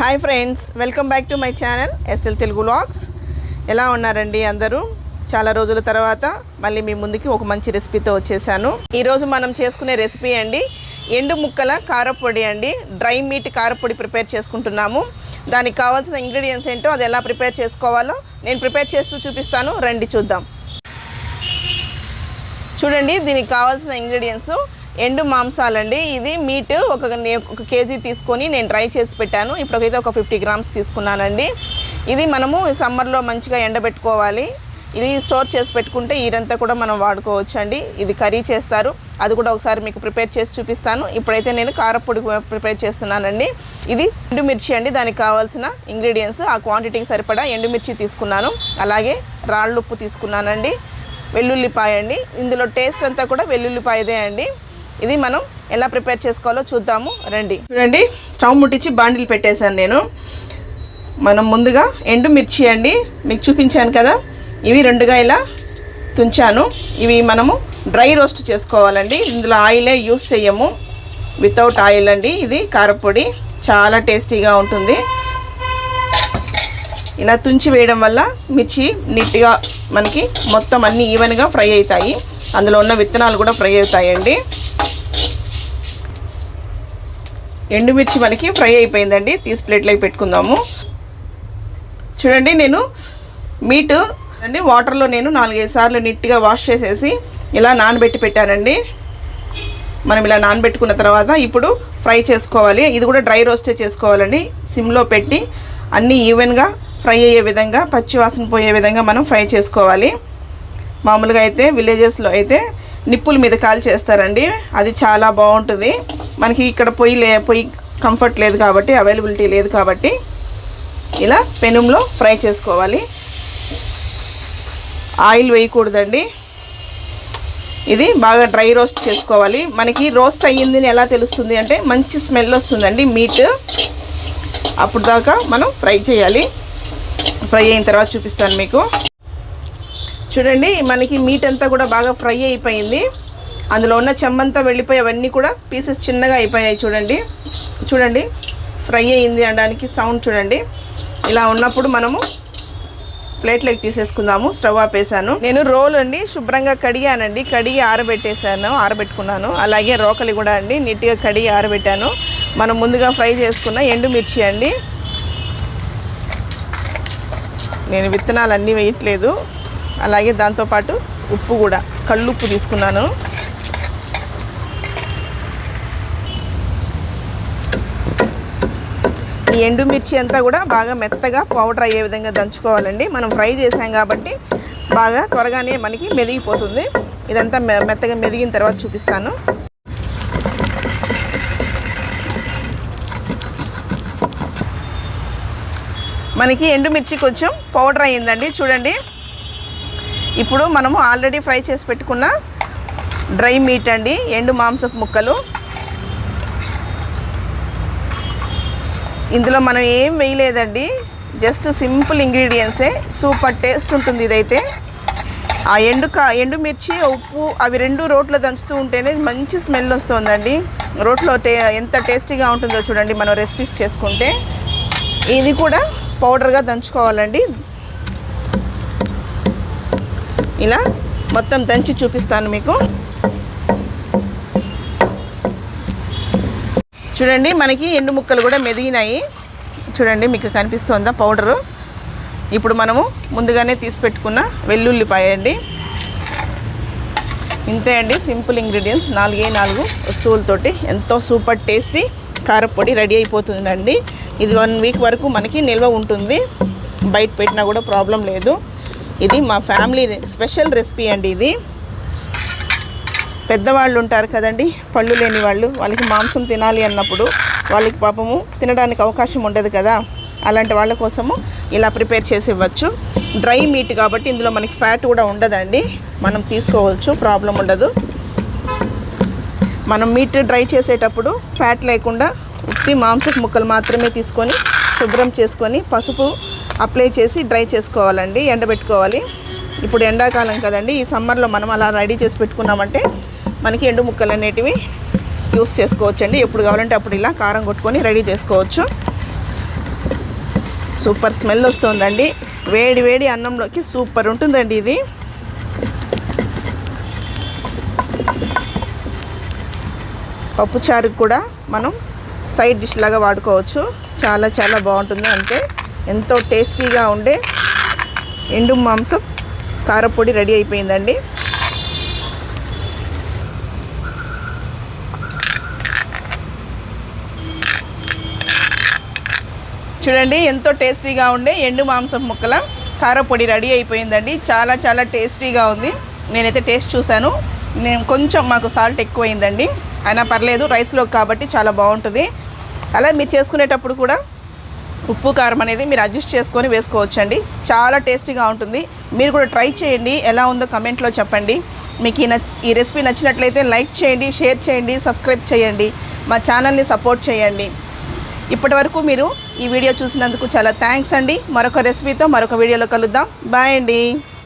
Hi friends, welcome back to my channel SL Telugu vlogs. ఎలా ఉన్నారండి అందరూ? చాలా రోజుల తర్వాత మళ్ళీ మీ ముందుకి ఒక మంచి రెసిపీతో వచ్చేసాను. ఈరోజు మనం చేసుకునే రెసిపీ అండి ఎండు ముక్కల కారపొడి అండి. డ్రై మీట్ కారపొడి ప్రిపేర్ చేసుకుంటున్నాము. దానికి కావాల్సిన ఇంగ్రీడియంట్స్ ఏంటో అది ఎలా ప్రిపేర్ చేసుకోవాలో నేను ప్రిపేర్ చేస్తూ చూపిస్తాను. రండి చూద్దాం. చూడండి, దీనికి కావాల్సిన ఇంగ్రీడియంట్స్ ఎండు మాంసాలండి. ఇది మీట్ ఒక కేజీ తీసుకొని నేను డ్రై చేసి పెట్టాను. ఇప్పటికైతే ఒక 50 గ్రామ్స్ తీసుకున్నానండి. ఇది మనము సమ్మర్లో మంచిగా ఎండబెట్టుకోవాలి. ఇది స్టోర్ చేసి పెట్టుకుంటే ఈరంతా కూడా మనం వాడుకోవచ్చు అండి. ఇది కర్రీ చేస్తారు, అది కూడా ఒకసారి మీకు ప్రిపేర్ చేసి చూపిస్తాను. ఇప్పుడైతే నేను కారపొడి ప్రిపేర్ చేస్తున్నానండి. ఇది ఎండుమిర్చి అండి. దానికి కావాల్సిన ఇంగ్రీడియంట్స్ ఆ క్వాంటిటీకి సరిపడా ఎండుమిర్చి తీసుకున్నాను. అలాగే రాళ్ళుప్పు తీసుకున్నానండి. వెల్లుల్లిపాయ అండి. ఇందులో టేస్ట్ అంతా కూడా వెల్లుల్లిపాయదే అండి. ఇది మనం ఎలా ప్రిపేర్ చేసుకోవాలో చూద్దాము. రండి. చూడండి, స్టవ్ ముట్టించి బాండిల్ పెట్టేశాను నేను. మనం ముందుగా ఎండుమిర్చి అండి మీకు చూపించాను కదా, ఇవి 2గా ఇలా తుంచాను. ఇవి మనము డ్రై రోస్ట్ చేసుకోవాలండి. ఇందులో ఆయిలే యూస్ చేయము, వితౌట్ ఆయిల్ అండి. ఇది కారపొడి చాలా టేస్టీగా ఉంటుంది. ఇలా తుంచి వేయడం వల్ల మిర్చి నీట్గా మనకి మొత్తం అన్నీ ఈవెన్గా ఫ్రై అవుతాయి. అందులో ఉన్న విత్తనాలు కూడా ఫ్రై అవుతాయండి. ఎండుమిర్చి మనకి ఫ్రై అయిపోయిందండి. తీసి ప్లేట్లోకి పెట్టుకుందాము. చూడండి, నేను మీట్ అండి వాటర్లో నేను 4-5 సార్లు నీట్గా వాష్ చేసేసి ఇలా నానబెట్టి పెట్టానండి. మనం ఇలా నానబెట్టుకున్న తర్వాత ఇప్పుడు ఫ్రై చేసుకోవాలి. ఇది కూడా డ్రై రోస్టే చేసుకోవాలండి. సిమ్లో పెట్టి అన్నీ ఈవెన్గా ఫ్రై అయ్యే విధంగా, పచ్చి వాసన పోయే విధంగా మనం ఫ్రై చేసుకోవాలి. మామూలుగా అయితే విలేజెస్లో అయితే నిప్పుల మీద కాల్ చేస్తారండి. అది చాలా బాగుంటుంది. మనకి ఇక్కడ పొయ్యి కంఫర్ట్ లేదు కాబట్టి, అవైలబిలిటీ లేదు కాబట్టి ఇలా పెనంలో ఫ్రై చేసుకోవాలి. ఆయిల్ వేయకూడదండి. ఇది బాగా డ్రై రోస్ట్ చేసుకోవాలి. మనకి రోస్ట్ అయ్యిందని ఎలా తెలుస్తుంది అంటే మంచి స్మెల్ వస్తుందండి మీట్. అప్పుడు దాకా మనం ఫ్రై చేయాలి. ఫ్రై అయిన తర్వాత చూపిస్తాను మీకు. చూడండి, మనకి మీట్ అంతా కూడా బాగా ఫ్రై అయిపోయింది. అందులో ఉన్న చెమ్మంతా వెళ్ళిపోయి అవన్నీ కూడా పీసెస్ చిన్నగా అయిపోయాయి. చూడండి ఫ్రై అయ్యింది అనడానికి సౌండ్ చూడండి. ఇలా ఉన్నప్పుడు మనము ప్లేట్లోకి తీసేసుకుందాము. స్టవ్ ఆపేసాను. నేను రోల్ అండి శుభ్రంగా కడిగి ఆరబెట్టుకున్నాను. అలాగే రోకలి కూడా అండి నీట్గా కడిగి ఆరబెట్టాను. మనం ముందుగా ఫ్రై చేసుకున్న ఎండుమిర్చి అండి. నేను విత్తనాలు అన్నీ వేయట్లేదు. అలాగే దాంతోపాటు ఉప్పు కూడా, కళ్ళుప్పు తీసుకున్నాను. ఈ ఎండుమిర్చి అంతా కూడా బాగా మెత్తగా పౌడర్ అయ్యే విధంగా దంచుకోవాలండి. మనం ఫ్రై చేసాం కాబట్టి బాగా త్వరగానే మనకి మెదిగిపోతుంది. ఇదంతా మెత్తగా మెదిగిన తర్వాత చూపిస్తాను. మనకి ఎండుమిర్చి కొంచెం పౌడర్ అయ్యిందండి. చూడండి, ఇప్పుడు మనము ఆల్రెడీ ఫ్రై చేసి పెట్టుకున్న డ్రై మీట్ అండి, ఎండు మాంసపు ముక్కలు. ఇందులో మనం ఏం వేయలేదండి, జస్ట్ సింపుల్ ఇంగ్రీడియంట్సే. సూపర్ టేస్ట్ ఉంటుంది ఇదైతే. ఆ ఎండుమిర్చి, ఉప్పు అవి 2 రోట్లో దంచుతూ ఉంటేనే మంచి స్మెల్ వస్తుందండి. రోట్లో ఎంత టేస్టీగా ఉంటుందో చూడండి మనం రెసిపీస్ చేసుకుంటే. ఇది కూడా పౌడర్గా దంచుకోవాలండి. ఇలా మొత్తం దంచి చూపిస్తాను మీకు. చూడండి, మనకి ఎండు ముక్కలు కూడా మెదిగినాయి. చూడండి, మీకు కనిపిస్తుందా పౌడరు. ఇప్పుడు మనము ముందుగానే తీసి పెట్టుకున్న వెల్లుల్లిపాయ అండి. ఇంతే అండి, సింపుల్ ఇంగ్రీడియంట్స్. 4 వస్తువులతోటి ఎంతో సూపర్ టేస్టీ కారపొడి రెడీ అయిపోతుందండి. ఇది 1 వీక్ వరకు మనకి నిల్వ ఉంటుంది. బయట పెట్టినా కూడా ప్రాబ్లం లేదు. ఇది మా ఫ్యామిలీ స్పెషల్ రెసిపీ అండి. ఇది పెద్దవాళ్ళు ఉంటారు కదండి, పళ్ళు లేని వాళ్ళకి మాంసం తినాలి అన్నప్పుడు వాళ్ళకి పాపము తినడానికి అవకాశం ఉండదు కదా. అలాంటి వాళ్ళ కోసము ఇలా ప్రిపేర్ చేసి ఇవ్వచ్చు. డ్రై మీట్ కాబట్టి ఇందులో మనకి ఫ్యాట్ కూడా ఉండదండి. మనం తీసుకోవచ్చు, ప్రాబ్లం ఉండదు. మనం మీట్ డ్రై చేసేటప్పుడు ఫ్యాట్ లేకుండా ఉత్తి మాంసపు ముక్కలు మాత్రమే తీసుకొని శుభ్రం చేసుకొని పసుపు అప్లై చేసి డ్రై చేసుకోవాలండి, ఎండబెట్టుకోవాలి. ఇప్పుడు ఎండాకాలం కదండి, ఈ సమ్మర్లో మనం అలా రెడీ చేసి పెట్టుకున్నామంటే మనకి ఎండు ముక్కలు అనేటివి యూస్ చేసుకోవచ్చండి. ఎప్పుడు కావాలంటే అప్పుడు ఇలా కారం కొట్టుకొని రెడీ చేసుకోవచ్చు. సూపర్ స్మెల్ వస్తుందండి. వేడి వేడి అన్నంలోకి సూపర్ ఉంటుందండి ఇది. పప్పుచారుకు కూడా మనం సైడ్ డిష్ లాగా వాడుకోవచ్చు. చాలా చాలా బాగుంటుంది. అంటే ఎంతో టేస్టీగా ఉండే ఎండు మాంసం కారపొడి రెడీ అయిపోయిందండి. చూడండి ఎంతో టేస్టీగా ఉండే ఎండు మాంసం ముక్కల కారపొడి రెడీ అయిపోయిందండి. చాలా చాలా టేస్టీగా ఉంది. నేనైతే టేస్ట్ చూశాను. కొంచెం మాకు సాల్ట్ ఎక్కువైందండి, అయినా పర్లేదు, రైస్లో కాబట్టి చాలా బాగుంటుంది. అలా మీరు చేసుకునేటప్పుడు కూడా ఉప్పు కారం అనేది మీరు అడ్జస్ట్ చేసుకొని వేసుకోవచ్చండి. చాలా టేస్టీగా ఉంటుంది. మీరు కూడా ట్రై చేయండి, ఎలా ఉందో కమెంట్లో చెప్పండి. మీకు ఈ రెసిపీ నచ్చినట్లయితే లైక్ చేయండి, షేర్ చేయండి, సబ్స్క్రైబ్ చేయండి, మా ఛానల్ని సపోర్ట్ చేయండి. ఇప్పటి వరకు మీరు ఈ వీడియో చూసినందుకు చాలా థ్యాంక్స్ అండి. మరొక రెసిపీతో మరొక వీడియోలో కలుద్దాం. బాయ్ అండి.